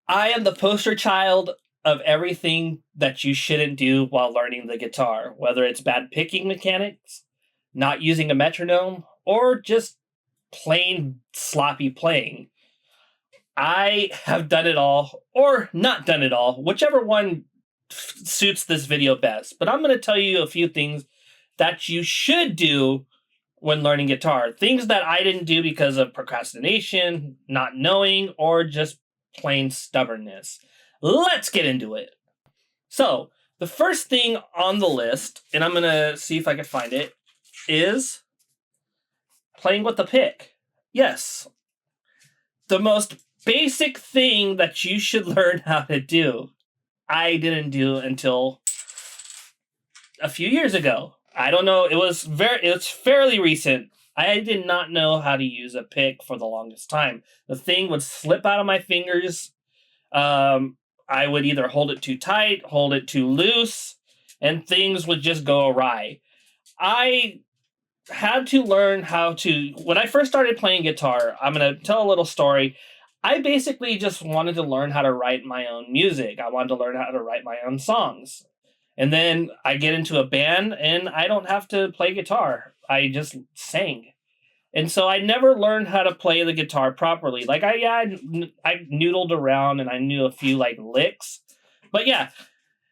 I am the poster child of everything that you shouldn't do while learning the guitar, whether it's bad picking mechanics, not using a metronome, or just plain sloppy playing. I have done it all, or not done it all, whichever one suits this video best. But I'm going to tell you a few things that you should do when learning guitar. Things that I didn't do because of procrastination, not knowing, or just plain stubbornness. Let's get into it. So, the first thing on the list, and I'm going to see if I can find it, is playing with the pick. Yes, the most basic thing that you should learn how to do. I didn't do until a few years ago. I don't know. It's fairly recent. I did not know how to use a pick for the longest time. The thing would slip out of my fingers. I would either hold it too tight, hold it too loose, and things would just go awry. I had to learn how to. When I first started playing guitar, I'm going to tell a little story. I basically just wanted to learn how to write my own music. I wanted to learn how to write my own songs. And then I get into a band and I don't have to play guitar. I just sang. And so I never learned how to play the guitar properly. Like I noodled around and I knew a few like licks. But yeah,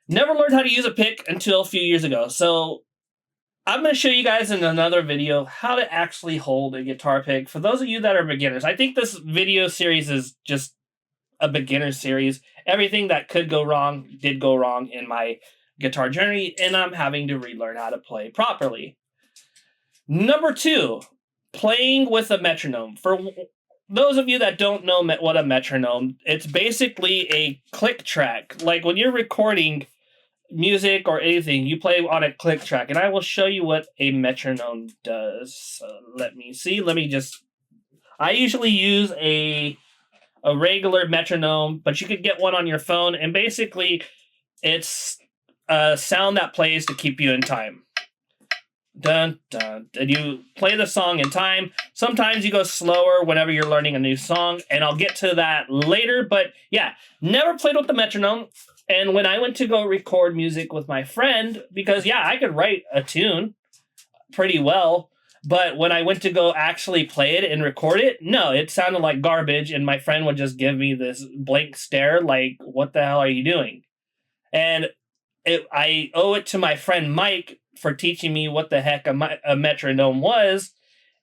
never learned how to use a pick until a few years ago. So I'm going to show you guys in another video how to actually hold a guitar pick. For those of you that are beginners, I think this video series is just a beginner series. Everything that could go wrong did go wrong in my guitar journey, and I'm having to relearn how to play properly. Number 2, playing with a metronome. For those of you that don't know what a metronome, it's basically a click track. Like when you're recording music or anything, you play on a click track, and I will show you what a metronome does. So let me see. I usually use a regular metronome, but you could get one on your phone, and basically it's a sound that plays to keep you in time. Dun dun. And you play the song in time. Sometimes you go slower whenever you're learning a new song, and I'll get to that later. But yeah, never played with the metronome. And when I went to go record music with my friend, because yeah, I could write a tune pretty well, but when I went to go actually play it and record it, no, it sounded like garbage, and my friend would just give me this blank stare like, what the hell are you doing? And I owe it to my friend Mike for teaching me what the heck a metronome was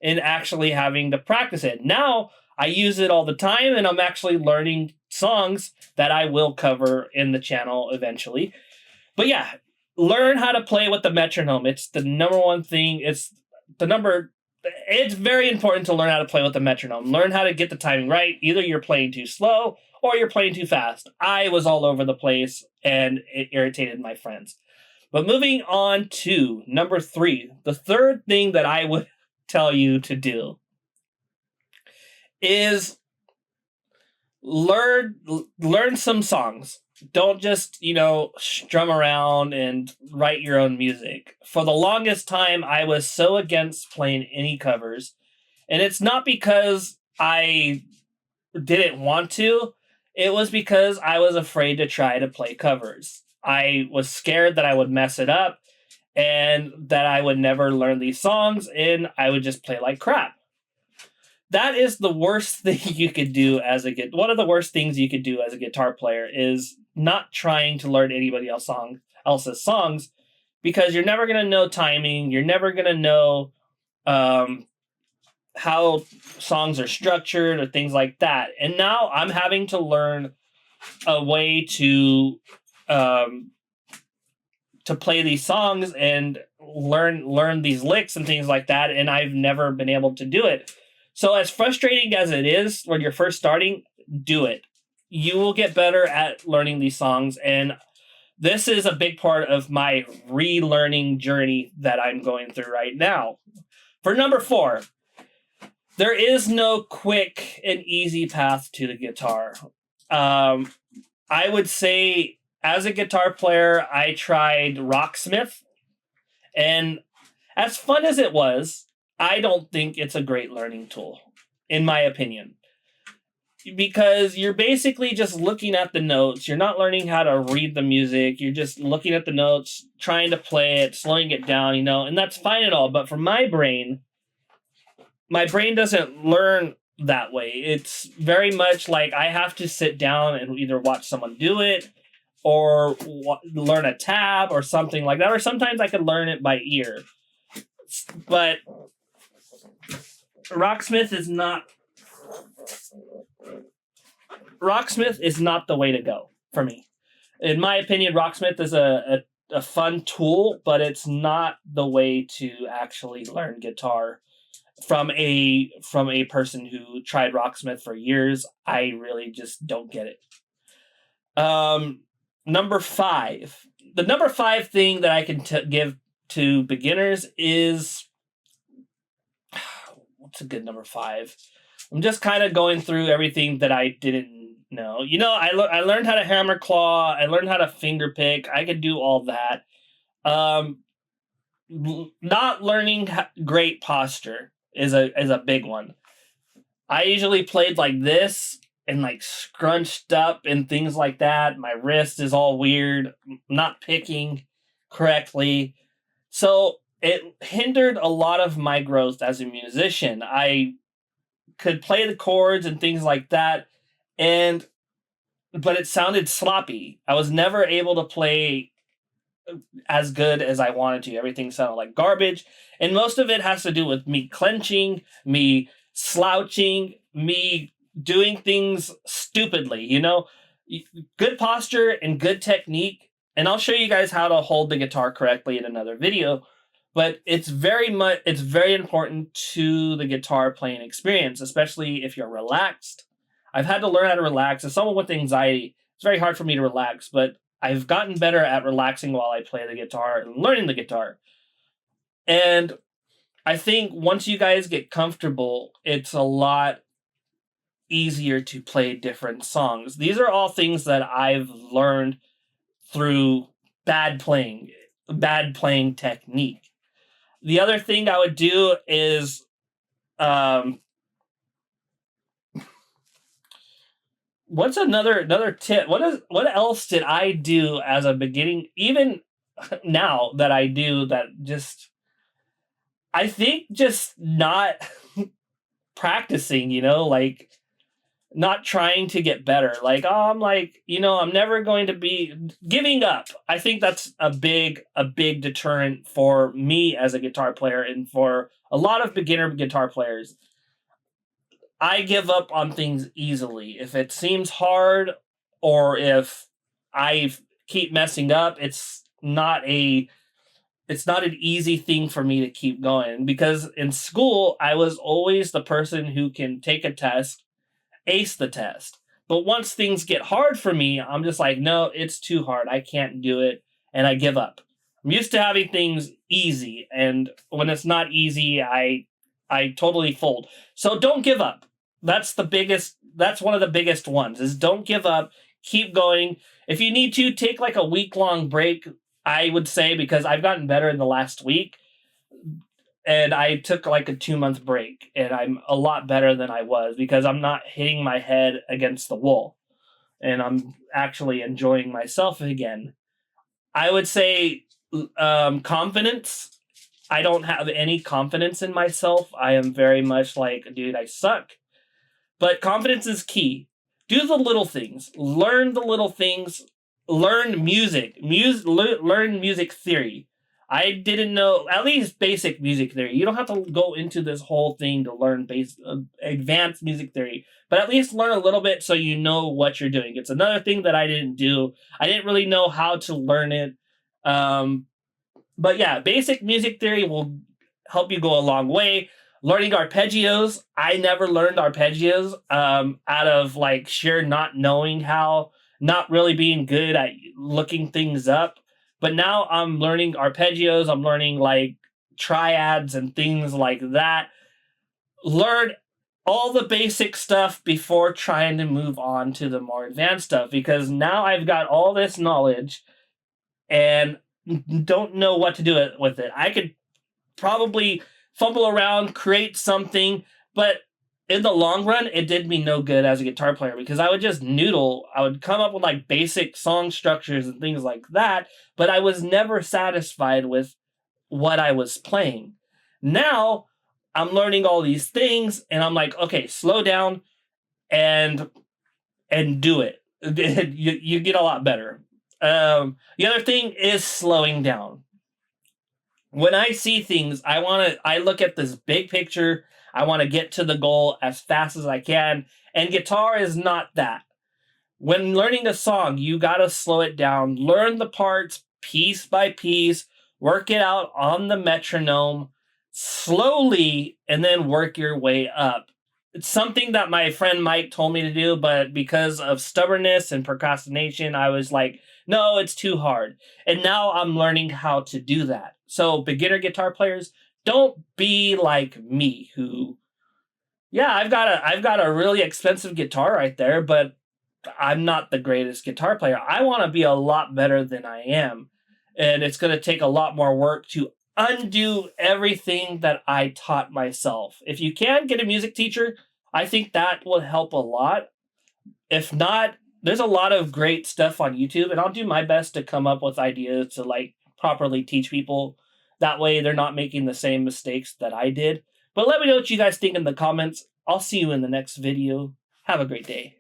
and actually having to practice it. Now I use it all the time, and I'm actually learning songs that I will cover in the channel eventually. But yeah, learn how to play with the metronome. It's the number one thing. It's very important to learn how to play with the metronome. Learn how to get the timing right. Either you're playing too slow or you're playing too fast. I was all over the place and it irritated my friends. But moving on to number 3, the third thing that I would tell you to do is learn some songs. Don't just, strum around and write your own music. For the longest time, I was so against playing any covers. And it's not because I didn't want to. It was because I was afraid to try to play covers. I was scared that I would mess it up and that I would never learn these songs and I would just play like crap. That is the worst thing you could do one of the worst things you could do as a guitar player is not trying to learn anybody else's songs, because you're never going to know timing. You're never going to know how songs are structured or things like that. And now I'm having to learn a way to play these songs and learn these licks and things like that. And I've never been able to do it. So as frustrating as it is when you're first starting, do it. You will get better at learning these songs. And this is a big part of my relearning journey that I'm going through right now. For number 4, there is no quick and easy path to the guitar. I would say as a guitar player, I tried Rocksmith. And as fun as it was, I don't think it's a great learning tool, in my opinion. because you're basically just looking at the notes. You're not learning how to read the music. You're just looking at the notes, trying to play it, slowing it down, and that's fine and all. But for my brain doesn't learn that way. It's very much like I have to sit down and either watch someone do it or learn a tab or something like that. Or sometimes I can learn it by ear. But Rocksmith is not the way to go for me. In my opinion, Rocksmith is a fun tool, but it's not the way to actually learn guitar. From a person who tried Rocksmith for years, I really just don't get it. Number 5. The number 5 thing that I can give to beginners is what's a good number 5? I'm just kind of going through everything that I didn't know. I learned how to hammer claw. I learned how to finger pick. I could do all that. Not learning great posture is a big one. I usually played like this and like scrunched up and things like that. My wrist is all weird, not picking correctly. So it hindered a lot of my growth as a musician. I could play the chords and things like that, but it sounded sloppy. I was never able to play as good as I wanted to. Everything sounded like garbage. And most of it has to do with me clenching, me slouching, me doing things stupidly, Good posture and good technique. And I'll show you guys how to hold the guitar correctly in another video. But it's very important to the guitar playing experience, especially if you're relaxed. I've had to learn how to relax. As someone with anxiety, it's very hard for me to relax, but I've gotten better at relaxing while I play the guitar and learning the guitar. And I think once you guys get comfortable, it's a lot easier to play different songs. These are all things that I've learned through bad playing technique. The other thing I would do is what's another tip? What else did I do as a beginning, even now that I do that, just I think just not practicing, like not trying to get better. Like, I'm never going to be giving up. I think that's a big deterrent for me as a guitar player and for a lot of beginner guitar players. I give up on things easily. If it seems hard or if I keep messing up, it's not an easy thing for me to keep going, because in school, I was always the person who can take a test, ace the test. But once things get hard for me, I'm just like, no, it's too hard. I can't do it. And I give up. I'm used to having things easy. And when it's not easy, I totally fold. So don't give up. That's one of the biggest ones, is don't give up. Keep going. If you need to, take like a week-long break, I would say, because I've gotten better in the last week. And I took like a 2-month break, and I'm a lot better than I was because I'm not hitting my head against the wall, and I'm actually enjoying myself again. I would say confidence. I don't have any confidence in myself. I am very much like, dude, I suck. But confidence is key. Do the little things. Learn the little things. Learn music. Learn music theory. I didn't know, at least basic music theory. You don't have to go into this whole thing to learn advanced music theory, but at least learn a little bit so you know what you're doing. It's another thing that I didn't do. I didn't really know how to learn it. But yeah, basic music theory will help you go a long way. Learning arpeggios. I never learned arpeggios out of like sheer not knowing how, not really being good at looking things up. But now I'm learning arpeggios. I'm learning like triads and things like that. Learn all the basic stuff before trying to move on to the more advanced stuff, because now I've got all this knowledge and don't know what to do with it. I could probably fumble around, create something, but in the long run, it did me no good as a guitar player because I would just noodle. I would come up with like basic song structures and things like that, but I was never satisfied with what I was playing. Now I'm learning all these things and I'm like, okay, slow down and do it. You get a lot better. The other thing is slowing down. When I see things, I look at this big picture. I want to get to the goal as fast as I can. And guitar is not that. When learning a song, you got to slow it down, learn the parts piece by piece, work it out on the metronome slowly, and then work your way up. It's something that my friend Mike told me to do, but because of stubbornness and procrastination, I was like, no, it's too hard. And now I'm learning how to do that. So, beginner guitar players, don't be like me, who, yeah, I've got a really expensive guitar right there, but I'm not the greatest guitar player. I want to be a lot better than I am. And it's going to take a lot more work to undo everything that I taught myself. If you can get a music teacher, I think that will help a lot. If not, there's a lot of great stuff on YouTube, and I'll do my best to come up with ideas to like properly teach people. That way they're not making the same mistakes that I did. But let me know what you guys think in the comments. I'll see you in the next video. Have a great day.